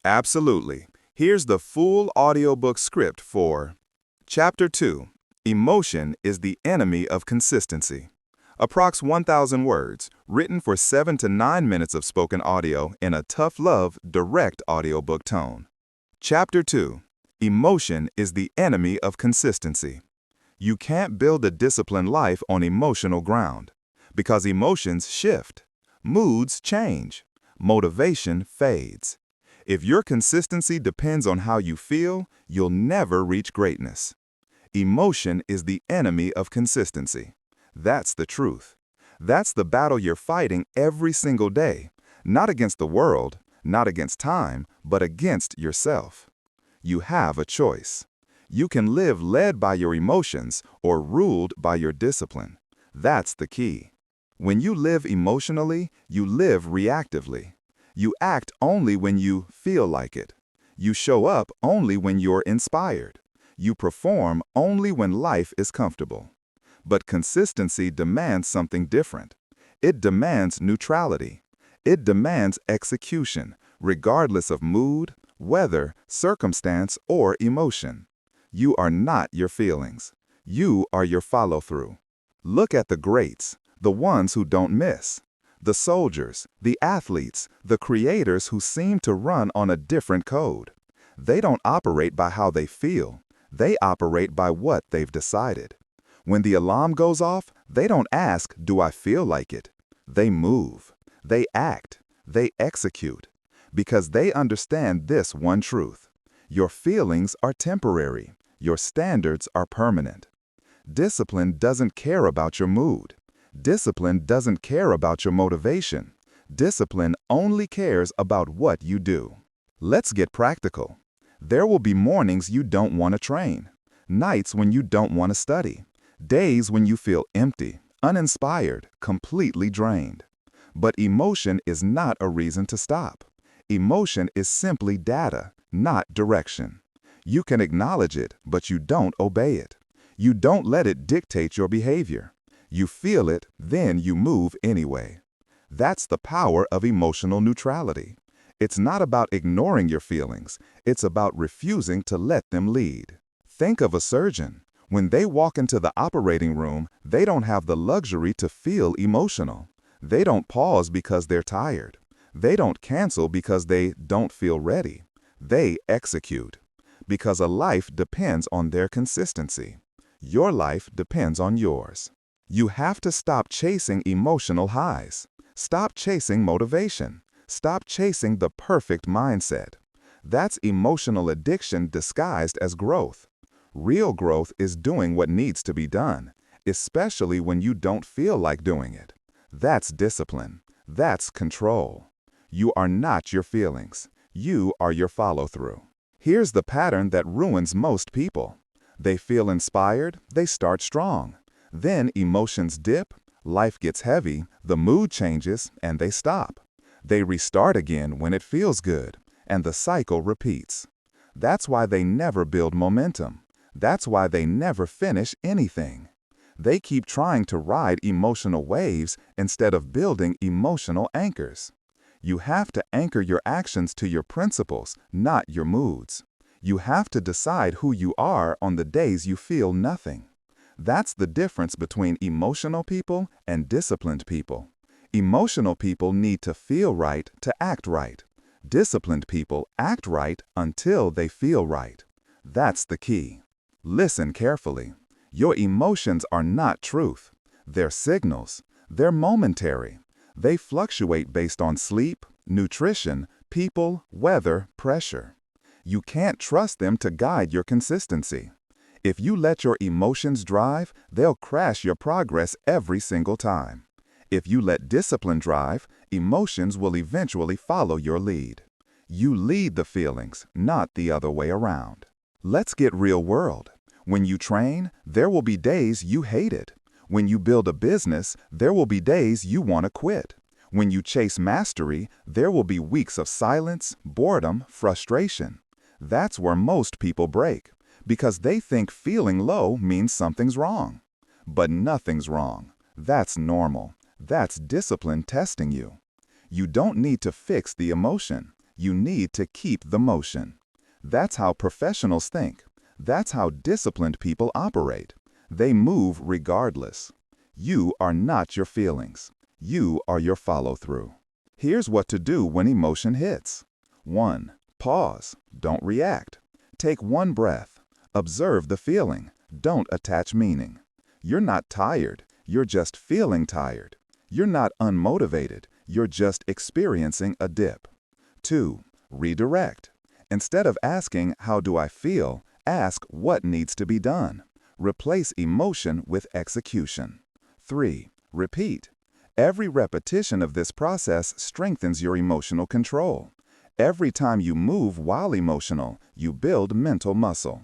Absolutely. Here's the full audiobook script for Chapter 2. Emotion is the enemy of consistency. Approx 1,000 words, written for 7 to 9 minutes of spoken audio in a tough love, direct audiobook tone. Chapter 2. Emotion is the enemy of consistency. You can't build a disciplined life on emotional ground, because emotions shift, moods change, motivation fades. If your consistency depends on how you feel, you'll never reach greatness. Emotion is the enemy of consistency. That's the truth. That's the battle you're fighting every single day, not against the world, not against time, but against yourself. You have a choice. You can live led by your emotions or ruled by your discipline. That's the key. When you live emotionally, you live reactively. You act only when you feel like it. You show up only when you're inspired. You perform only when life is comfortable. But consistency demands something different. It demands neutrality. It demands execution, regardless of mood, weather, circumstance, or emotion. You are not your feelings. You are your follow-through. Look at the greats, the ones who don't miss. The soldiers, the athletes, the creators who seem to run on a different code. They don't operate by how they feel. They operate by what they've decided. When the alarm goes off, they don't ask, "Do I feel like it?" They move. They act. They execute. Because they understand this one truth. Your feelings are temporary. Your standards are permanent. Discipline doesn't care about your mood. Discipline doesn't care about your motivation. Discipline only cares about what you do. Let's get practical. There will be mornings you don't want to train, nights when you don't want to study, days when you feel empty, uninspired, completely drained. But emotion is not a reason to stop. Emotion is simply data, not direction. You can acknowledge it, but you don't obey it. You don't let it dictate your behavior. You feel it, then you move anyway. That's the power of emotional neutrality. It's not about ignoring your feelings. It's about refusing to let them lead. Think of a surgeon. When they walk into the operating room, they don't have the luxury to feel emotional. They don't pause because they're tired. They don't cancel because they don't feel ready. They execute. Because a life depends on their consistency. Your life depends on yours. You have to stop chasing emotional highs. Stop chasing motivation. Stop chasing the perfect mindset. That's emotional addiction disguised as growth. Real growth is doing what needs to be done, especially when you don't feel like doing it. That's discipline. That's control. You are not your feelings. You are your follow-through. Here's the pattern that ruins most people. They feel inspired, they start strong. Then emotions dip, life gets heavy, the mood changes, and they stop. They restart again when it feels good, and the cycle repeats. That's why they never build momentum. That's why they never finish anything. They keep trying to ride emotional waves instead of building emotional anchors. You have to anchor your actions to your principles, not your moods. You have to decide who you are on the days you feel nothing. That's the difference between emotional people and disciplined people. Emotional people need to feel right to act right. Disciplined people act right until they feel right. That's the key. Listen carefully. Your emotions are not truth. They're signals. They're momentary. They fluctuate based on sleep, nutrition, people, weather, pressure. You can't trust them to guide your consistency. If you let your emotions drive, they'll crash your progress every single time. If you let discipline drive, emotions will eventually follow your lead. You lead the feelings, not the other way around. Let's get real world. When you train, there will be days you hate it. When you build a business, there will be days you want to quit. When you chase mastery, there will be weeks of silence, boredom, frustration. That's where most people break, because they think feeling low means something's wrong. But nothing's wrong. That's normal. That's discipline testing you. You don't need to fix the emotion. You need to keep the motion. That's how professionals think. That's how disciplined people operate. They move regardless. You are not your feelings. You are your follow-through. Here's what to do when emotion hits. 1. Pause. Don't react. Take one breath. Observe the feeling. Don't attach meaning. You're not tired. You're just feeling tired. You're not unmotivated. You're just experiencing a dip. 2. Redirect. Instead of asking, "How do I feel?" ask, "What needs to be done?" Replace emotion with execution. 3. Repeat. Every repetition of this process strengthens your emotional control. Every time you move while emotional, you build mental muscle.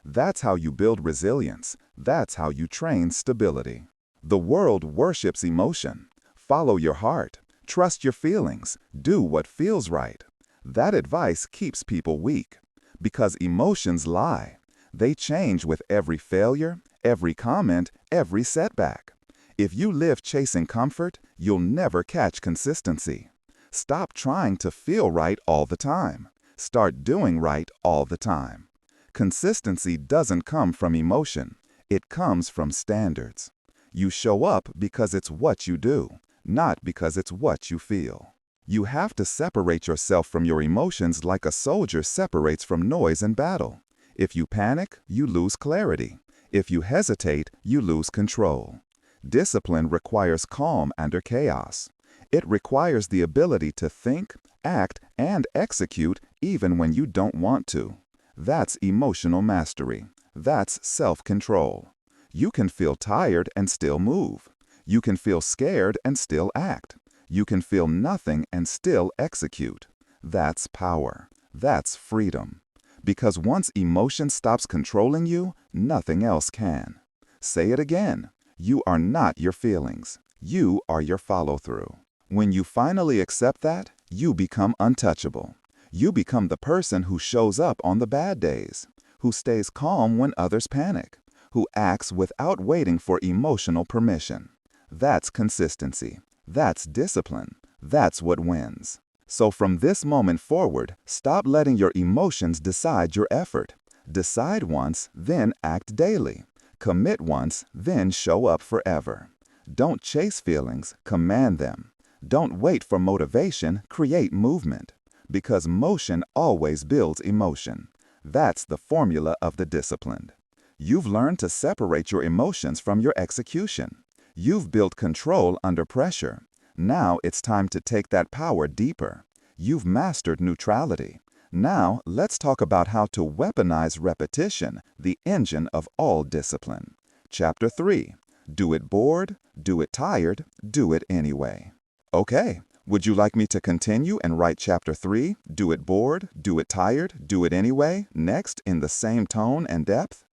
That's how you build resilience. That's how you train stability. The world worships emotion. Follow your heart. Trust your feelings. Do what feels right. That advice keeps people weak. Because emotions lie. They change with every failure, every comment, every setback. If you live chasing comfort, you'll never catch consistency. Stop trying to feel right all the time. Start doing right all the time. Consistency doesn't come from emotion. It comes from standards. You show up because it's what you do, not because it's what you feel. You have to separate yourself from your emotions like a soldier separates from noise in battle. If you panic, you lose clarity. If you hesitate, you lose control. Discipline requires calm under chaos. It requires the ability to think, act, and execute even when you don't want to. That's emotional mastery. That's self-control. You can feel tired and still move. You can feel scared and still act. You can feel nothing and still execute. That's power. That's freedom. Because once emotion stops controlling you, nothing else can. Say it again. You are not your feelings. You are your follow-through. When you finally accept that, you become untouchable. You become the person who shows up on the bad days, who stays calm when others panic, who acts without waiting for emotional permission. That's consistency. That's discipline. That's what wins. So from this moment forward, stop letting your emotions decide your effort. Decide once, then act daily. Commit once, then show up forever. Don't chase feelings, command them. Don't wait for motivation, create movement. Because motion always builds emotion. That's the formula of the disciplined. You've learned to separate your emotions from your execution. You've built control under pressure. Now it's time to take that power deeper. You've mastered neutrality. Now let's talk about how to weaponize repetition, the engine of all discipline. Chapter 3. Do it bored, do it tired, do it anyway. Okay, would you like me to continue and write Chapter 3, Do it bored, do it tired, do it anyway, next in the same tone and depth?